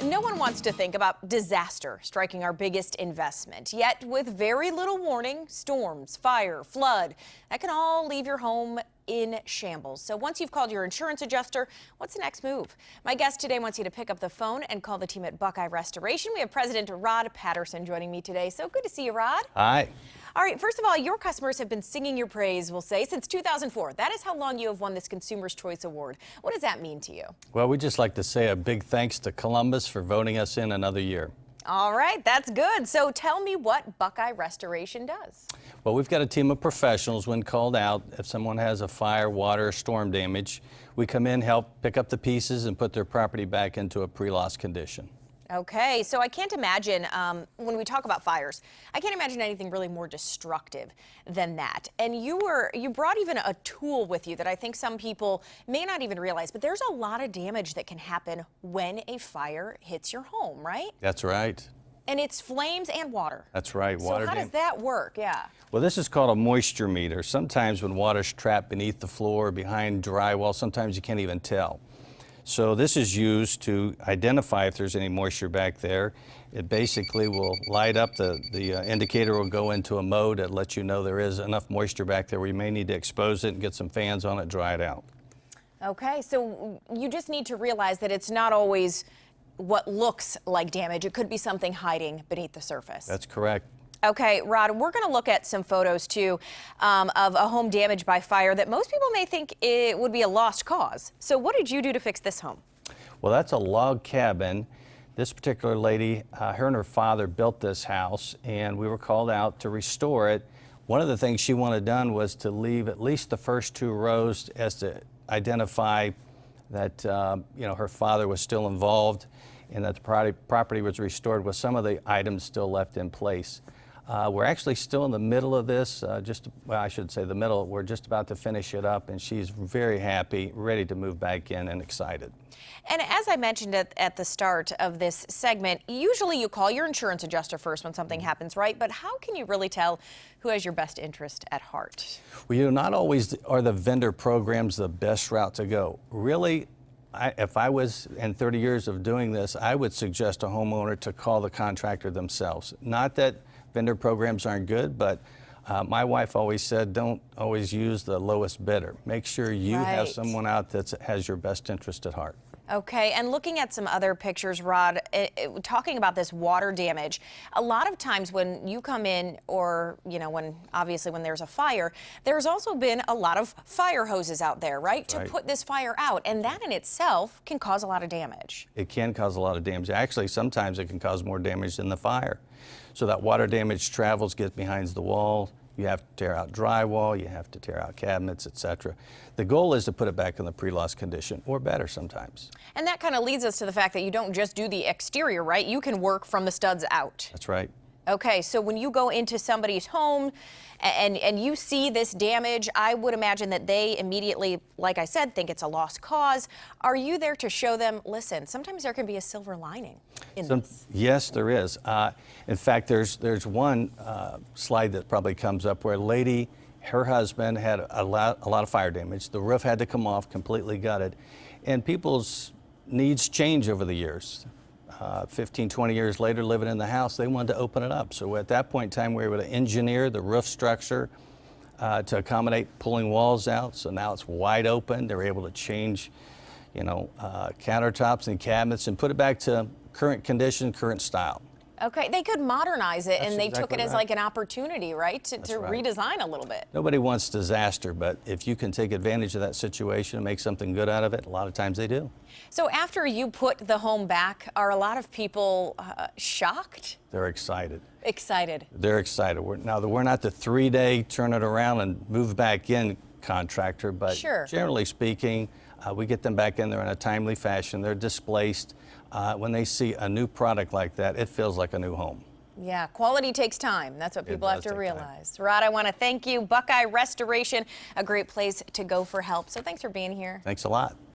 No one wants to think about disaster striking our biggest investment. Yet, with very little warning, storms, fire, flood, that can all leave your home in shambles. So once you've called your insurance adjuster, what's the next move? My guest today wants you to pick up the phone and call the team at Buckeye Restoration. We have President Rod Patterson joining me today. So good to see you, Rod. Hi. All right, first of all, your customers have been singing your praise, we'll say, since 2004. That is how long you have won this Consumer's Choice Award. What does that mean to you? Well, we'd just like to say a big thanks to Columbus for voting us in another year. All right, that's good. So tell me what Buckeye Restoration does. Well, we've got a team of professionals. When called out, if someone has a fire, water, or storm damage, we come in, help pick up the pieces, and put their property back into a pre-loss condition. Okay, so I can't imagine, when we talk about fires, I can't imagine anything really more destructive than that. And you brought even a tool with you that I think some people may not even realize, but there's a lot of damage that can happen when a fire hits your home, right? That's right. And it's flames and water. That's right. So how does that work? Yeah. Well, this is called a moisture meter. Sometimes when water's trapped beneath the floor, behind drywall, sometimes you can't even tell. So this is used to identify if there's any moisture back there. It basically will light up, the indicator will go into a mode that lets you know there is enough moisture back there where you may need to expose it and get some fans on it, dry it out. Okay, so you just need to realize that it's not always what looks like damage. It could be something hiding beneath the surface. That's correct. Okay, Rod, we're going to look at some photos, too, of a home damaged by fire that most people may think it would be a lost cause. So what did you do to fix this home? Well, that's a log cabin. This particular lady, her and her father built this house, and we were called out to restore it. One of the things she wanted done was to leave at least the first two rows as to identify that her father was still involved and that the property was restored with some of the items still left in place. We're actually still in the middle of this, I should say the middle. We're just about to finish it up, and she's very happy, ready to move back in and excited. And as I mentioned at the start of this segment, usually you call your insurance adjuster first when something happens, right? But how can you really tell who has your best interest at heart? Well, not always are the vendor programs the best route to go. Really, if I was in 30 years of doing this, I would suggest a homeowner to call the contractor themselves. Not that vendor programs aren't good, but my wife always said, don't always use the lowest bidder. Make sure you have someone out that has your best interest at heart. Okay, and looking at some other pictures, Rod, talking about this water damage, a lot of times when you come in or, when there's a fire, there's also been a lot of fire hoses out there, right? To put this fire out, and that in itself can cause a lot of damage. It can cause a lot of damage. Actually, sometimes it can cause more damage than the fire. So that water damage travels, gets behind the wall. You have to tear out drywall, you have to tear out cabinets, etc. The goal is to put it back in the pre-loss condition, or better sometimes. And that kind of leads us to the fact that you don't just do the exterior, right? You can work from the studs out. That's right. Okay, so when you go into somebody's home and you see this damage, I would imagine that they immediately, like I said, think it's a lost cause. Are you there to show them, listen, sometimes there can be a silver lining in this? Yes, there is. In fact, there's one slide that probably comes up where a lady, her husband had a lot of fire damage. The roof had to come off, completely gutted. And people's needs change over the years. 15, 20 years later, living in the house, they wanted to open it up. So at that point in time, we were able to engineer the roof structure to accommodate pulling walls out. So now it's wide open. They were able to change, countertops and cabinets and put it back to current condition, current style. Okay, they could modernize it, and they took it as right. like an opportunity, right, to redesign a little bit. Nobody wants disaster, but if you can take advantage of that situation and make something good out of it, a lot of times they do. So after you put the home back, are a lot of people shocked? They're excited. Excited. They're excited. We're not the 3-day turn it around and move back in contractor, but generally speaking, we get them back in there in a timely fashion. They're displaced. When they see a new product like that, it feels like a new home. Yeah, quality takes time. That's what people have to realize. Rod, I want to thank you. Buckeye Restoration, a great place to go for help. So thanks for being here. Thanks a lot.